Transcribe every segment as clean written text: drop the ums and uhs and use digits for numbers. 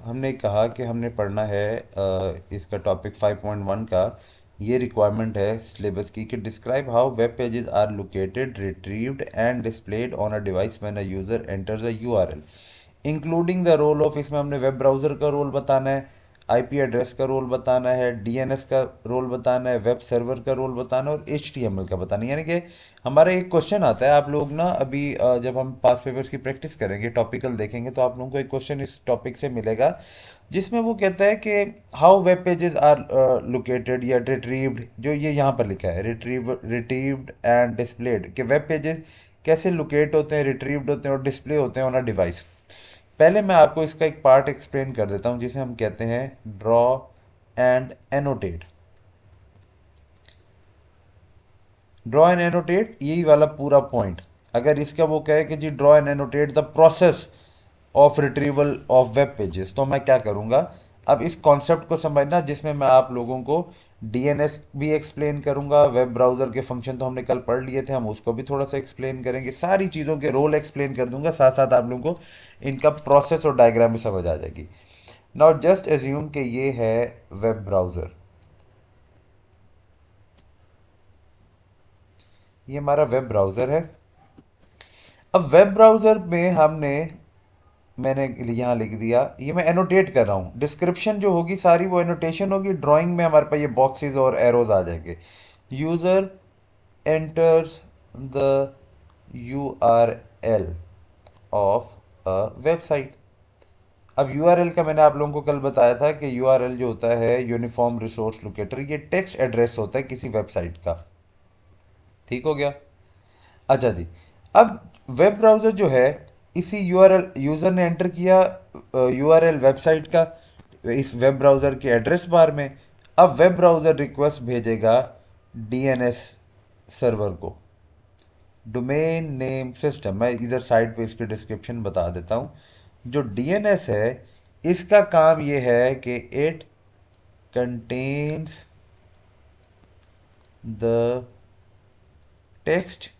हमने कहा कि हमने पढ़ना है इसका टॉपिक 5.1 का। ये रिक्वायरमेंट है सिलेबस की कि describe how web pages are located retrieved and displayed on a device when a user enters a URL including the role of. इसमें हमने वेब ब्राउज़र का रोल बताना है, आईपी एड्रेस का रोल बताना है, डीएनएस का रोल बताना है, वेब सर्वर का रोल बताना है और एचटीएमएल का बताना है। यानी कि हमारा एक क्वेश्चन आता है, आप लोग ना अभी जब हम पास पेपर्स की प्रैक्टिस करेंगे, टॉपिकल देखेंगे, तो आप लोगों को एक क्वेश्चन इस टॉपिक से मिलेगा जिसमें वो कहता है कि how web pages are located या रिट्रीव्ड। जो ये यहाँ पर लिखा है, रिट्रीव्ड एंड डिस्प्लेड, कि वेब पेजेस कैसे लोकेट होते हैं, रिट्रीव्ड होते हैं और डिस्प्ले होते हैं ऑन अ डिवाइस। पहले मैं आपको इसका एक पार्ट एक्सप्लेन कर देता हूँ जिसे हम कहते हैं draw and annotate. Draw and annotate, यही वाला पूरा पॉइंट। अगर इसका वो कहे कि जी draw and annotate the process of retrieval of web pages, तो मैं क्या करूँगा, अब इस कॉन्सेप्ट को समझना, जिसमें मैं आप लोगों को डीएनएस भी एक्सप्लेन करूंगा, वेब ब्राउज़र के फंक्शन तो हमने कल पढ़ लिए थे, हम उसको भी थोड़ा सा एक्सप्लेन करेंगे, सारी चीज़ों के रोल एक्सप्लेन कर दूंगा, साथ साथ आप लोगों को इनका प्रोसेस और डायग्राम भी समझ आ जाएगी। नाउ जस्ट एज्यूम कि ये है वेब ब्राउज़र, ये हमारा वेब ब्राउज़र है। अब वेब ब्राउज़र में मैंने यहाँ लिख दिया, ये मैं एनोटेट कर रहा हूँ, डिस्क्रिप्शन जो होगी सारी वो एनोटेशन होगी, ड्राइंग में हमारे पास ये बॉक्सेस और एरोज आ जाएंगे। User enters the URL of a website. अब यूआरएल का मैंने आप लोगों को कल बताया था कि यूआरएल जो होता है यूनिफॉर्म रिसोर्स लोकेटर, ये टेक्स्ट एड्रेस होता है किसी वेबसाइट का। ठीक हो गया। अच्छा जी, अब वेब ब्राउज़र जो है, इसी यूआरएल यूज़र ने एंटर किया यूआरएल वेबसाइट का इस वेब ब्राउज़र के एड्रेस बार में। अब वेब ब्राउज़र रिक्वेस्ट भेजेगा डीएनएस सर्वर को, डोमेन नेम सिस्टम। मैं इधर साइड पे इसकी डिस्क्रिप्शन बता देता हूँ। जो डीएनएस है, इसका काम ये है कि it contains the text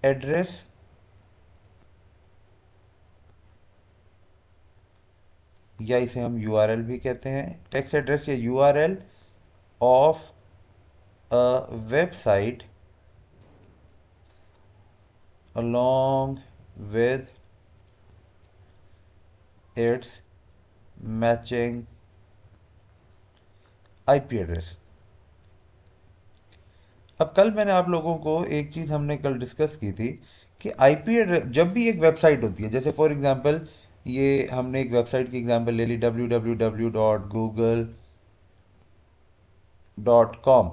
address या इसे हम यूआरएल भी कहते हैं, टेक्स्ट एड्रेस या URL of a website along with its matching IP address. अब कल मैंने आप लोगों को एक चीज़ हमने कल डिस्कस की थी कि आईपी एड्रेस जब भी एक वेबसाइट होती है, जैसे फॉर एग्जांपल ये हमने एक वेबसाइट की एग्जांपल ले ली www.google.com।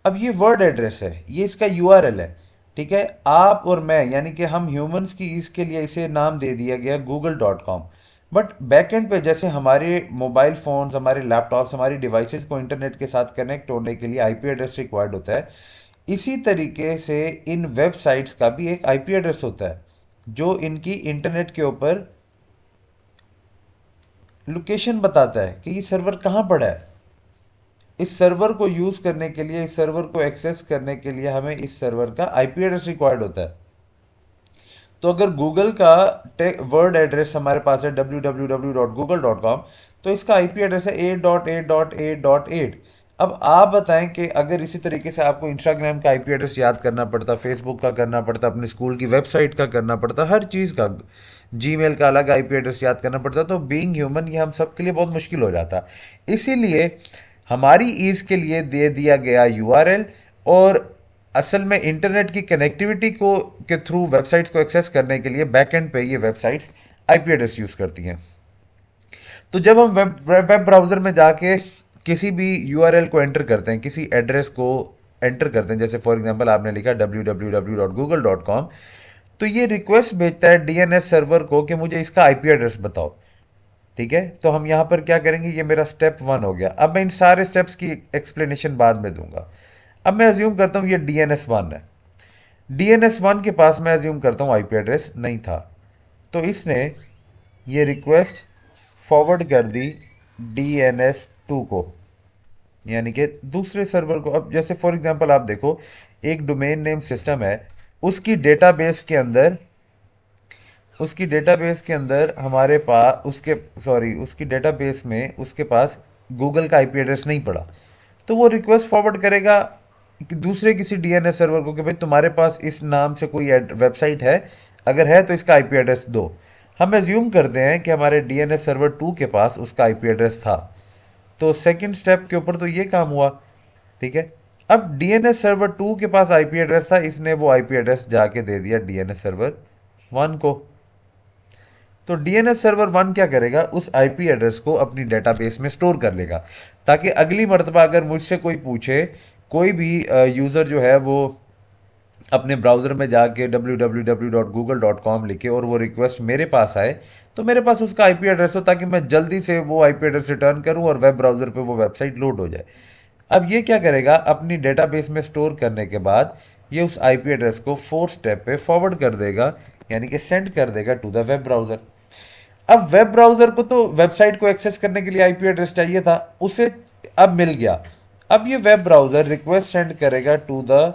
अब ये वर्ड एड्रेस है, ये इसका यूआरएल है। ठीक है, आप और मैं यानी कि हम ह्यूमंस की इसके लिए इसे नाम दे दिया गया google.com। बट बैकएंड पे जैसे हमारे मोबाइल फोन्स, हमारे लैपटॉप्स, हमारी डिवाइसेस को इंटरनेट के साथ कनेक्ट होने के लिए आईपी एड्रेस रिक्वायर्ड होता है, इसी तरीके से इन वेबसाइट्स का भी एक आईपी एड्रेस होता है जो इनकी इंटरनेट के ऊपर लोकेशन बताता है कि ये सर्वर कहाँ पड़ा है। इस सर्वर को यूज करने के लिए, इस सर्वर को एक्सेस करने के लिए हमें इस सर्वर का आईपी एड्रेस रिक्वायर्ड होता है। तो अगर गूगल का वर्ड एड्रेस हमारे पास है www.google.com, तो इसका आईपी एड्रेस है 8.8.8.8। अब आप बताएं कि अगर इसी तरीके से आपको इंस्टाग्राम का आईपी एड्रेस याद करना पड़ता, फेसबुक का करना पड़ता, अपने स्कूल की वेबसाइट का करना पड़ता, हर चीज़ का, जीमेल का अलग आईपी एड्रेस याद करना पड़ता, तो बीइंग ह्यूमन ये हम सब के लिए बहुत मुश्किल हो जाता। इसीलिए हमारी ईज के लिए दे दिया गया यूआरएल, और असल में इंटरनेट की कनेक्टिविटी को के थ्रू वेबसाइट्स को एक्सेस करने के लिए बैकएंड पे ये वेबसाइट्स आईपी एड्रेस यूज़ करती हैं। तो जब हम वेब ब्राउज़र में जाके किसी भी यूआरएल को एंटर करते हैं, किसी एड्रेस को एंटर करते हैं, जैसे फॉर एग्जांपल आपने लिखा www.google.com, तो ये रिक्वेस्ट भेजता है डीएनएस सर्वर को कि मुझे इसका आईपी एड्रेस बताओ। ठीक है, तो हम यहाँ पर क्या करेंगे, ये मेरा स्टेप 1 हो गया। अब मैं इन सारे स्टेप्स की एक्सप्लेनेशन बाद में दूंगा। अब मैं अज्यूम करता हूँ ये डीएनएस 1 है। डीएनएस 1 के पास मैं अज्यूम करता हूँ आईपी एड्रेस नहीं था, तो इसने ये रिक्वेस्ट फॉरवर्ड कर दी डीएनएस 2 को, यानी कि दूसरे सर्वर को। अब जैसे फॉर एग्जांपल आप देखो, एक डोमेन नेम सिस्टम है, उसकी डेटाबेस के अंदर उसकी डेटाबेस के अंदर हमारे पास उसकी डेटाबेस में उसके पास गूगल का आईपी एड्रेस नहीं पड़ा, तो वो रिक्वेस्ट फॉरवर्ड करेगा कि दूसरे किसी डीएनएस सर्वर को कि भाई तुम्हारे पास इस नाम से कोई वेबसाइट है, अगर है तो इसका आईपी एड्रेस दो। हम एज्यूम करते हैं कि हमारे डीएनएस सर्वर 2 के पास उसका आईपी एड्रेस था, तो सेकंड स्टेप के ऊपर तो ये काम हुआ। ठीक है, अब डीएनएस सर्वर 2 के पास आईपी एड्रेस था, इसने वो आईपी एड्रेस जाके दे दिया डीएनएस सर्वर 1 को। तो डीएनएस सर्वर 1 क्या करेगा, उस आईपी एड्रेस को अपनी डेटाबेस में स्टोर कर लेगा, ताकि अगली मर्तबा अगर मुझसे कोई पूछे, कोई भी यूज़र जो है वो अपने ब्राउज़र में जाके www.google.com लिखे और वो रिक्वेस्ट मेरे पास आए, तो मेरे पास उसका आईपी एड्रेस हो, ताकि मैं जल्दी से वो आईपी एड्रेस रिटर्न करूं और वेब ब्राउज़र पे वो वेबसाइट लोड हो जाए। अब ये क्या करेगा, अपनी डेटाबेस में स्टोर करने के बाद ये उस आईपी एड्रेस को 4 स्टेप पे फॉरवर्ड कर देगा, यानी कि सेंड कर देगा टू द वेब ब्राउज़र। अब वेब ब्राउज़र को तो वेबसाइट को एक्सेस करने के लिए आईपी एड्रेस चाहिए था, उसे अब मिल गया। अब ये वेब ब्राउज़र रिक्वेस्ट सेंड करेगा to the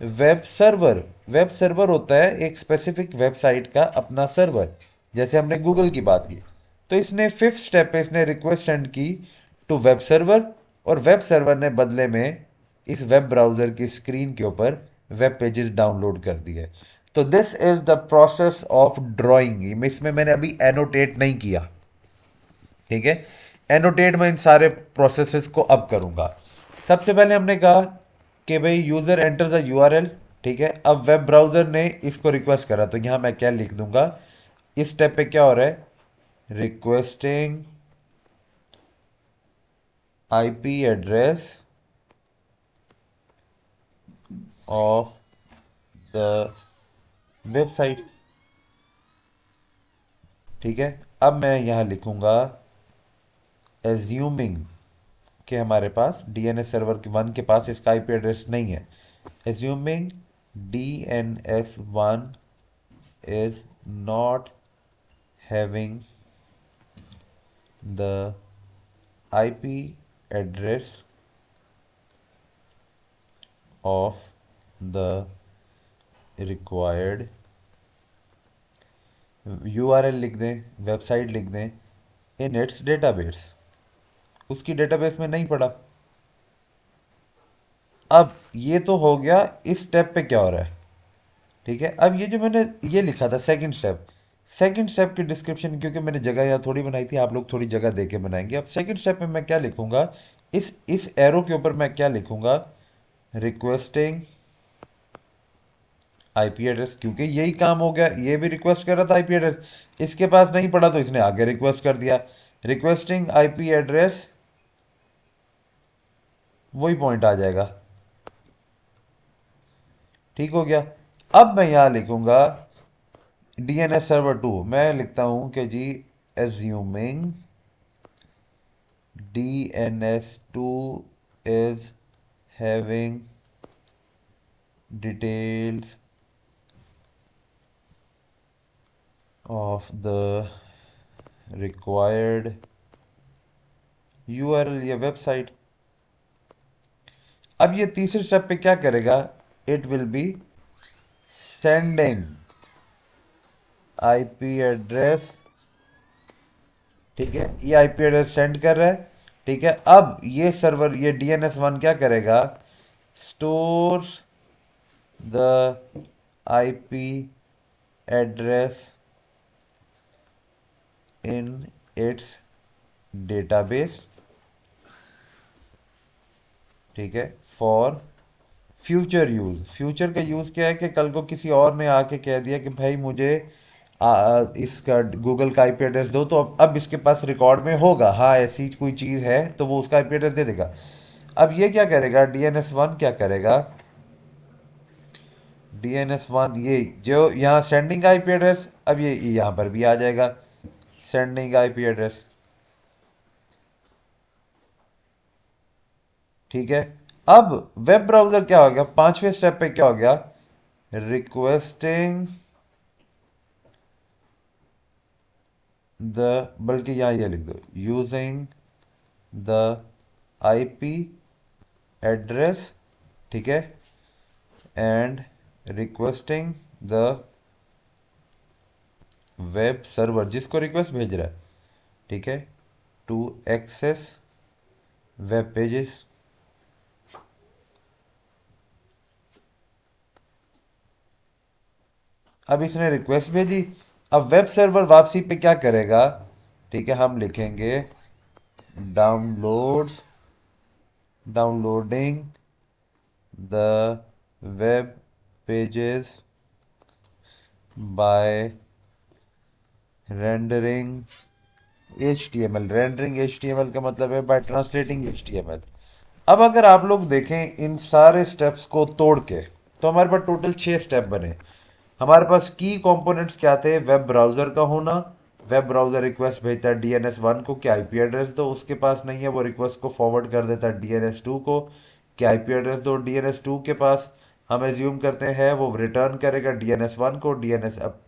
web server. Web server होता है एक स्पेसिफिक वेबसाइट का अपना सर्वर, जैसे हमने गूगल की बात की। तो इसने 5th स्टेप पे इसने रिक्वेस्ट सेंड की टू वेब सर्वर, और वेब सर्वर ने बदले में इस वेब ब्राउज़र की स्क्रीन के ऊपर वेब पेजेस डाउनलोड कर दिए। तो this is the process of drawing. इसमें मैंने अभी एनोटेट नहीं किया, ठीक है। एनोटेट मैं इन सारे प्रोसेसेस को अब करूंगा। सबसे पहले हमने कहा कि भाई यूजर एंटर द यूआरएल, ठीक है। अब वेब ब्राउजर ने इसको रिक्वेस्ट करा, तो यहां मैं क्या लिख दूंगा, इस स्टेप पे क्या हो रहा है, requesting IP address of the website, ठीक है। अब मैं यहां लिखूंगा एज्यूमिंग कि हमारे पास डीएनएस सर्वर के 1 के पास इसका आईपी एड्रेस नहीं है। Assuming DNS1 is not having the IP address of the required URL लिख दें, वेबसाइट लिख दें, इन इट्स डेटाबेस, उसकी डेटाबेस में नहीं पड़ा। अब ये तो हो गया, इस स्टेप पे क्या हो रहा है, ठीक है। अब ये जो मैंने ये लिखा था सेकंड स्टेप की डिस्क्रिप्शन, क्योंकि मैंने जगह यहाँ थोड़ी बनाई थी, आप लोग थोड़ी जगह दे के बनाएंगे। अब सेकंड स्टेप में मैं क्या लिखूंगा, इस एरो के ऊपर मैं क्या लिखूंगा, रिक्वेस्टिंग आईपी एड्रेस, क्योंकि यही काम हो गया, ये भी रिक्वेस्ट कर रहा था आईपी एड्रेस, इसके पास नहीं पड़ा तो इसने आगे रिक्वेस्ट कर दिया, रिक्वेस्टिंग आईपी एड्रेस, वही पॉइंट आ जाएगा, ठीक हो गया। अब मैं यहां लिखूंगा डीएनएस सर्वर 2, मैं लिखता हूं कि जी assuming DNS2 is having details of the required URL या वेबसाइट। अब ये तीसरे स्टेप पे क्या करेगा, it will be sending IP address, ठीक है। ये आईपी एड्रेस सेंड कर रहा है, ठीक है। अब ये सर्वर, ये DNS1 क्या करेगा, store the IP address in its database, ठीक है, फॉर फ्यूचर यूज। फ्यूचर का यूज क्या है कि कल को किसी और ने आके कह दिया कि भाई मुझे इसका गूगल का आईपी एड्रेस दो, तो अब इसके पास रिकॉर्ड में होगा, हाँ ऐसी कोई चीज है, तो वो उसका आईपी एड्रेस दे देगा। अब ये क्या करेगा, DNS1 क्या करेगा, DNS1 ये जो यहाँ सेंडिंग आईपी एड्रेस, अब ये यहाँ पर भी आ जाएगा सेंडिंग आईपी एड्रेस, ठीक है। अब वेब ब्राउजर क्या हो गया, 5वें स्टेप पे क्या हो गया, रिक्वेस्टिंग द, बल्कि यहां ये लिख दो, यूजिंग द आईपी एड्रेस, ठीक है, and requesting the web server जिसको रिक्वेस्ट भेज रहा है, ठीक है, टू एक्सेस वेब पेजेस। अब इसने रिक्वेस्ट भेजी। अब वेब सर्वर वापसी पे क्या करेगा, ठीक है, हम लिखेंगे download, downloading the web pages by rendering HTML। Rendering HTML का मतलब है बाय ट्रांसलेटिंग HTML। अब अगर आप लोग देखें इन सारे स्टेप्स को तोड़ के, तो हमारे पास टोटल 6 स्टेप बने। हमारे पास की कंपोनेंट्स क्या थे, वेब ब्राउजर का होना, वेब ब्राउजर रिक्वेस्ट भेजता है DNS1 को कि आईपी एड्रेस दो, उसके पास नहीं है वो रिक्वेस्ट को फॉरवर्ड कर देता है DNS2 को कि आईपी एड्रेस दो, DNS2 के पास हम एज्यूम करते हैं वो रिटर्न करेगा DNS1 को,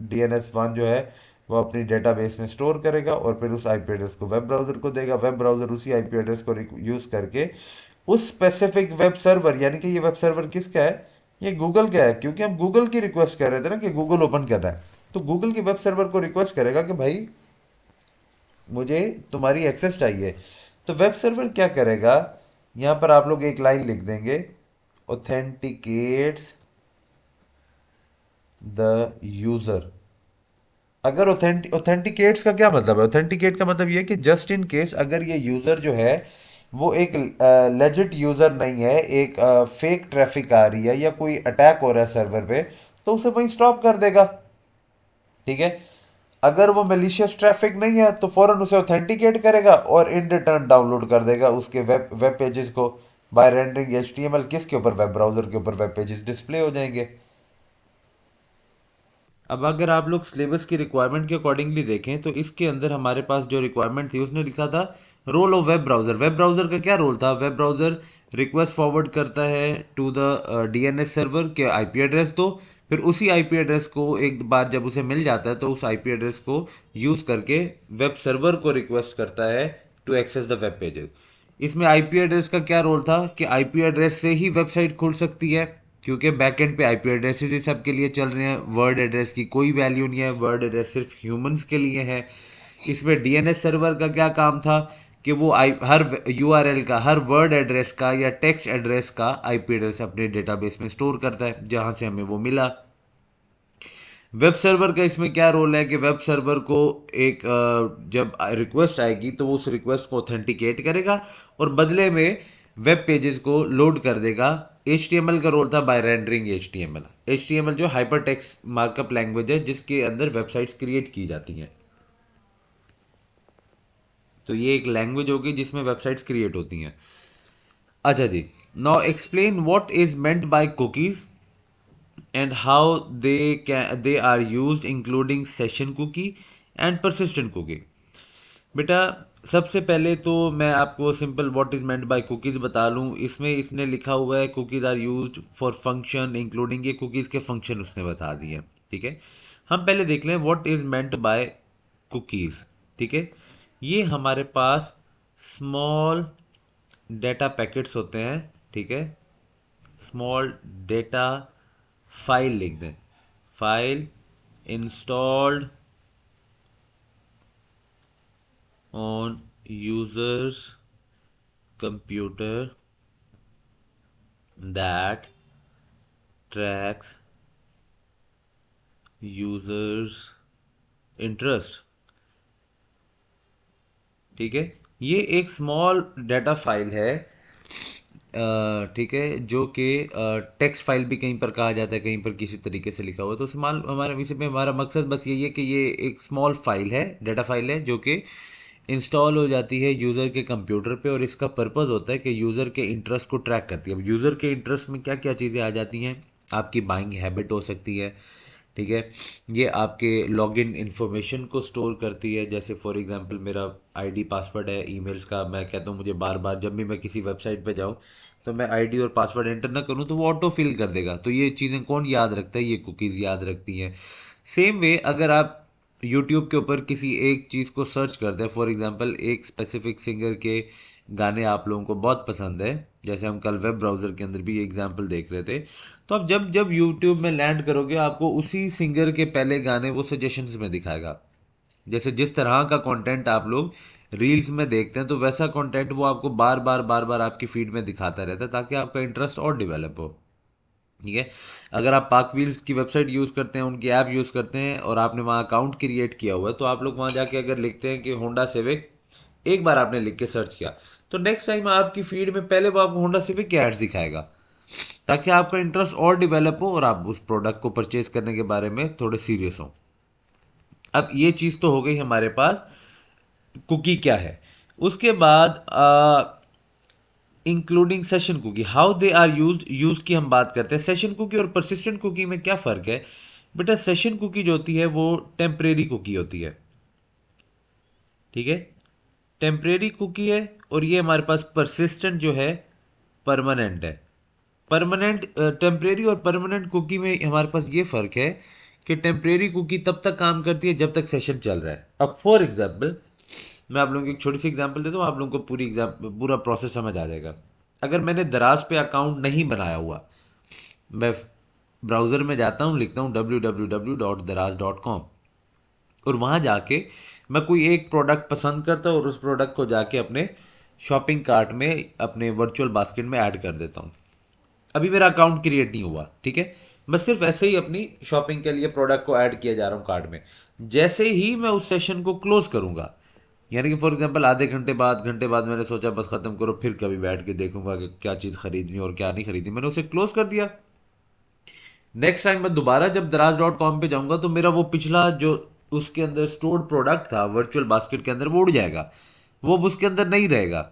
DNS1 जो है वो अपनी डेटाबेस में स्टोर करेगा और फिर उस आईपी एड्रेस को वेब ब्राउजर को देगा। वेब ब्राउजर उसी आईपी एड्रेस को यूज करके उस स्पेसिफिक वेब सर्वर, यानी कि ये वेब सर्वर किसका है, ये गूगल का है, क्योंकि हम गूगल की रिक्वेस्ट कर रहे थे ना कि गूगल ओपन कर रहा है, तो गूगल की वेब सर्वर को रिक्वेस्ट करेगा कि भाई मुझे तुम्हारी एक्सेस चाहिए। तो वेब सर्वर क्या करेगा, यहां पर आप लोग एक लाइन लिख देंगे, ऑथेंटिकेट्स द यूजर। अगर ऑथेंटिकेट्स का क्या मतलब है, ऑथेंटिकेट का मतलब ये है कि जस्ट इन केस अगर ये यूजर जो है वो एक लेजिट यूजर नहीं है, एक फेक ट्रैफिक आ रही है या कोई अटैक हो रहा है सर्वर पे, तो उसे वहीं स्टॉप कर देगा, ठीक है। अगर वो मेलिशियस ट्रैफिक नहीं है तो फौरन उसे ऑथेंटिकेट करेगा और इन रिटर्न डाउनलोड कर देगा उसके वेब वेब पेजेस को बाय रेंडरिंग HTML। किसके ऊपर, वेब ब्राउजर के ऊपर वेब पेजेस डिस्प्ले हो जाएंगे। अब अगर आप लोग सिलेबस की रिक्वायरमेंट के अकॉर्डिंगली देखें तो इसके अंदर हमारे पास जो रिक्वायरमेंट थी उसने लिखा था role of web browser. Web browser का क्या रोल था, वेब ब्राउजर रिक्वेस्ट फॉरवर्ड करता है टू द DNS सर्वर के आईपी एड्रेस दो, फिर उसी आईपी एड्रेस को एक बार जब उसे मिल जाता है तो उस आईपी एड्रेस को यूज करके वेब सर्वर को रिक्वेस्ट करता है to access the web pages. इसमें आईपी एड्रेस का क्या रोल था कि आईपी एड्रेस से ही वेबसाइट खुल सकती है, क्योंकि बैकएंड पे आईपी एड्रेसेस ही सबके लिए चल रहे हैं, वर्ड एड्रेस की कोई वैल्यू नहीं है, वर्ड एड्रेस सिर्फ ह्यूमंस के लिए है। इसमें डीएनएस सर्वर का क्या काम था कि वो हर यूआरएल का, हर वर्ड एड्रेस का या टेक्स्ट एड्रेस का आईपी एड्रेस अपने डेटाबेस में स्टोर करता है जहां से हमें वो मिला। वेब सर्वर का इसमें क्या रोल है कि वेब सर्वर को एक जब रिक्वेस्ट आएगी तो वो उस रिक्वेस्ट को ऑथेंटिकेट करेगा और बदले में वेब पेजेस को लोड कर देगा। HTML का रोल था बाय रेंडरिंग HTML। HTML जो हाइपर टेक्स्ट मार्कअप लैंग्वेज है जिसके अंदर वेबसाइट्स क्रिएट की जाती हैं। तो ये एक लैंग्वेज होगी जिसमें वेबसाइट्स क्रिएट होती हैं। अच्छा जी, now explain what is meant by cookies and how they are used including session cookie and persistent cookie। बेटा सबसे पहले तो मैं आपको simple what is meant by cookies बता लूं। इसमें इसने लिखा हुआ है cookies are used for function including, ये कुकीज के फंक्शन उसने बता दिए, ठीक है। हम पहले देख लें what is meant by cookies, ठीक है। ये हमारे पास स्मॉल डेटा पैकेट्स होते हैं, ठीक है, स्मॉल डेटा फाइल लिख दें, file installed on users computer that tracks users interest, ठीक है। ये एक स्मॉल डाटा फाइल है, ठीक है, जो कि टेक्स्ट फाइल भी कहीं पर कहा जाता है, कहीं पर किसी तरीके से लिखा हुआ है। तो स्मॉल हमारे विषय में हमारा मकसद बस यही है कि ये एक स्मॉल फाइल है, डाटा फाइल है, जो कि इंस्टॉल हो जाती है यूज़र के कंप्यूटर पे और इसका पर्पज़ होता है कि यूज़र के इंटरेस्ट को ट्रैक करती है। अब यूज़र के इंटरेस्ट में क्या क्या चीज़ें आ जाती हैं, आपकी बाइंग हैबिट हो सकती है, ठीक है, ये आपके लॉगिन इन्फॉर्मेशन को स्टोर करती है। जैसे फॉर एग्जांपल मेरा आईडी पासवर्ड है ईमेल्स का, मैं कहता हूँ मुझे बार बार जब भी मैं किसी वेबसाइट पे जाऊँ तो मैं आईडी और पासवर्ड एंटर ना करूँ तो वो ऑटो फिल कर देगा। तो ये चीज़ें कौन याद रखता है, ये कुकीज़ याद रखती हैं। सेम वे अगर आप यूट्यूब के ऊपर किसी एक चीज़ को सर्च करते हैं, फॉर एग्जांपल एक स्पेसिफिक सिंगर के गाने आप लोगों को बहुत पसंद है, जैसे हम कल वेब ब्राउज़र के अंदर भी ये एग्जांपल देख रहे थे, तो आप जब जब यूट्यूब में लैंड करोगे आपको उसी सिंगर के पहले गाने वो सजेशंस में दिखाएगा। जैसे जिस तरह का कंटेंट आप लोग रील्स में देखते हैं तो वैसा कंटेंट वो आपको बार बार बार बार आपकी फीड में दिखाता रहता है, ताकि आपका इंटरेस्ट और डेवलप हो। ठीक है। अगर आप पाक व्हील्स की वेबसाइट यूज़ करते हैं, उनकी ऐप यूज़ करते हैं और आपने वहाँ अकाउंट क्रिएट किया हुआ है, तो आप लोग वहाँ जाके अगर लिखते हैं कि होंडा सिविक, एक बार आपने लिख के सर्च किया, तो नेक्स्ट टाइम आपकी फीड में पहले वो आपको होंडा सिविक के एड्स दिखाएगा, ताकि आपका इंटरेस्ट और डेवलप हो और आप उस प्रोडक्ट को परचेज करने के बारे में थोड़े सीरियस हो। अब ये चीज़ तो हो गई हमारे पास कुकी क्या है। उसके बाद including session cookie, how they are used की हम बात करते हैं। सेशन कुकी और परसिस्टेंट कुकी में क्या फ़र्क है बेटा? सेशन कुकी जो होती है वो टेम्परेरी कुकी होती है, ठीक है, टेम्परेरी कुकी है। और ये हमारे पास परसिस्टेंट जो है परमानेंट है। परमानेंट, टेम्परेरी और परमानेंट कुकी में हमारे पास ये फ़र्क है कि टेम्परेरी कुकी तब तक काम करती है जब तक सेशन चल रहा है। अब फॉर एग्जाम्पल मैं आप लोगों को एक छोटी सी एग्जांपल देता हूँ, आप लोगों को पूरा प्रोसेस समझ आ जाएगा। अगर मैंने दराज पे अकाउंट नहीं बनाया हुआ, मैं ब्राउज़र में जाता हूँ, लिखता हूँ www.daraz.com और वहाँ जाके मैं कोई एक प्रोडक्ट पसंद करता हूँ और उस प्रोडक्ट को जाके अपने शॉपिंग कार्ट में, अपने वर्चुअल बास्केट में ऐड कर देता हूँ। अभी मेरा अकाउंट क्रिएट नहीं हुआ, ठीक है, मैं सिर्फ ऐसे ही अपनी शॉपिंग के लिए प्रोडक्ट को ऐड किया जा रहा हूँ कार्ट में। जैसे ही मैं उस सेशन को क्लोज करूंगा, यानी कि फॉर एग्जांपल आधे घंटे बाद मैंने सोचा बस खत्म करो, फिर कभी बैठ के देखूंगा कि क्या चीज़ खरीदनी और क्या नहीं खरीदनी, मैंने उसे क्लोज कर दिया। नेक्स्ट टाइम मैं दोबारा जब दराज.com पे जाऊंगा तो मेरा वो पिछला जो उसके अंदर स्टोर्ड प्रोडक्ट था वर्चुअल बास्केट के अंदर, वो उड़ जाएगा, वो अब उसके अंदर नहीं रहेगा।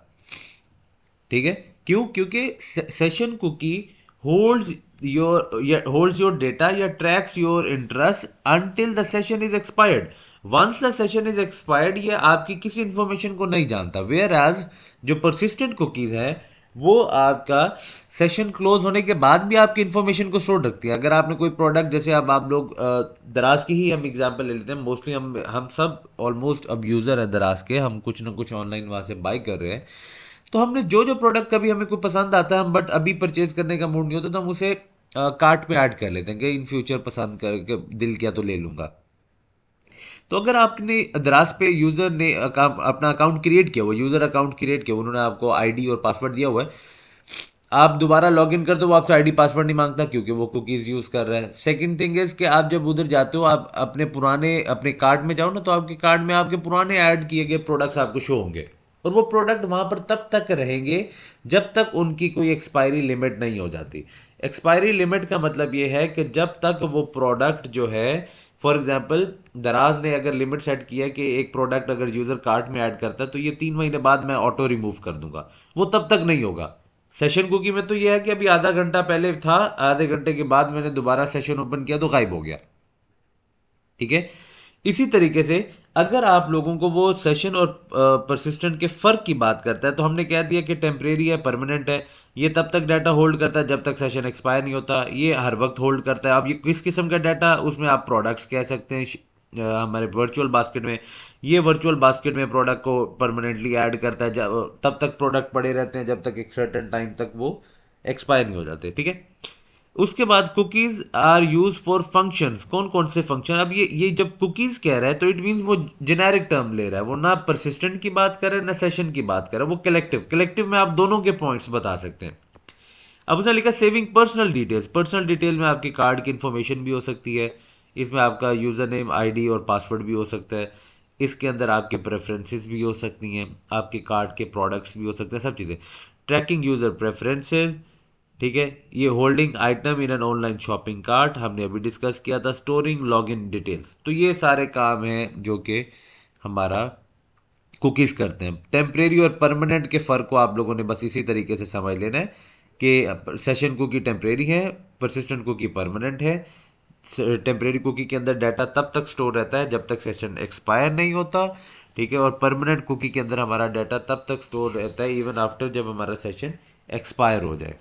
ठीक है, क्यों? क्योंकि session cookie holds your data या tracks your interest until the session is expired. Once the session is expired ये आपकी किसी इंफॉर्मेशन को नहीं जानता। वेयर एज जो परसिस्टेंट कुकीज है वो आपका सेशन क्लोज होने के बाद भी आपकी इंफॉर्मेशन को स्टोर रखती है। अगर आपने कोई प्रोडक्ट, जैसे अब आप लोग दराज की ही हम एग्जांपल ले लेते हैं, मोस्टली हम सब ऑलमोस्ट अब यूज़र है दराज के, हम कुछ ना कुछ ऑनलाइन वहाँ से बाई कर रहे हैं, तो हमने जो जो प्रोडक्ट कभी हमें कोई पसंद आता है, हम बट अभी परचेज करने का मूड नहीं होता, तो हम उसे कार्ट में ऐड कर लेते हैं कि इन फ्यूचर पसंद करके दिल किया तो ले लूंगा। तो अगर आपने दराज पे यूजर ने अपना अकाउंट क्रिएट किया हुआ, यूजर अकाउंट क्रिएट किया, उन्होंने आपको आईडी और पासवर्ड दिया हुआ है, आप दोबारा लॉग इन कर दो, वो आपसे आईडी पासवर्ड नहीं मांगता क्योंकि वो कुकीज यूज कर रहा है। सेकंड थिंग इज कि आप जब उधर जाते हो, आप अपने कार्ट में जाओ ना, तो आपके कार्ट में आपके पुराने ऐड किए गए प्रोडक्ट्स आपको शो होंगे, और वो प्रोडक्ट वहां पर तब तक रहेंगे जब तक उनकी कोई एक्सपायरी लिमिट नहीं हो जाती। एक्सपायरी लिमिट का मतलब ये है कि जब तक वो प्रोडक्ट जो है, फॉर एग्जाम्पल दराज ने अगर लिमिट सेट किया है कि एक प्रोडक्ट अगर यूजर कार्ट में ऐड करता है तो ये 3 महीने बाद मैं ऑटो रिमूव कर दूंगा, वो तब तक नहीं होगा। सेशन कुकी में तो ये है कि अभी आधा घंटा पहले था, आधे घंटे के बाद मैंने दोबारा सेशन ओपन किया तो गायब हो गया। ठीक है, इसी तरीके से अगर आप लोगों को वो सेशन और परसिस्टेंट के फर्क की बात करता है, तो हमने कह दिया कि टेम्परेरी है, परमानेंट है। ये तब तक डाटा होल्ड करता है जब तक सेशन एक्सपायर नहीं होता, ये हर वक्त होल्ड करता है। अब ये किस किस्म का डाटा, उसमें आप प्रोडक्ट्स कह सकते हैं। हमारे वर्चुअल बास्केट में, ये वर्चुअल बास्केट में प्रोडक्ट को परमानेंटली ऐड करता है, तब तक प्रोडक्ट पड़े रहते हैं जब तक एक सर्टेन टाइम तक वो एक्सपायर नहीं हो जाते। ठीक है, उसके बाद cookies are used for functions. कौन कौन से फंक्शन? अब ये जब कुकीज कह रहा है तो इट मींस वो जेनेरिक टर्म ले रहा है, वो ना परसिस्टेंट की बात कर रहा है ना सेशन की बात कर रहा है, वो कलेक्टिव में आप दोनों के पॉइंट्स बता सकते हैं। अब उसने लिखा saving personal details. Personal detail में आपके कार्ड की इंफॉर्मेशन भी हो सकती है, इसमें आपका यूजर नेम, आईडी और पासवर्ड भी हो सकता है, इसके अंदर आपके प्रेफरेंसेस भी हो सकती हैं, आपके कार्ड के प्रोडक्ट्स भी हो सकते हैं, सब चीज़ें। ट्रैकिंग यूजर प्रेफरेंसेस, ठीक है, ये holding item in an online shopping cart हमने अभी डिस्कस किया था। स्टोरिंग लॉगिन डिटेल्स, तो ये सारे काम हैं जो कि हमारा कुकीज़ करते हैं। टेम्परेरी और परमानेंट के फ़र्क को आप लोगों ने बस इसी तरीके से समझ लेना है कि सेशन कुकी टेम्परेरी है, परसिस्टेंट कुकी परमानेंट है। टेम्परेरी कुकी के अंदर डाटा तब तक स्टोर रहता है जब तक सेशन एक्सपायर नहीं होता, ठीक है, और परमानेंट कुकी के अंदर हमारा डाटा तब तक स्टोर रहता है इवन आफ्टर, जब हमारा सेशन एक्सपायर हो जाए।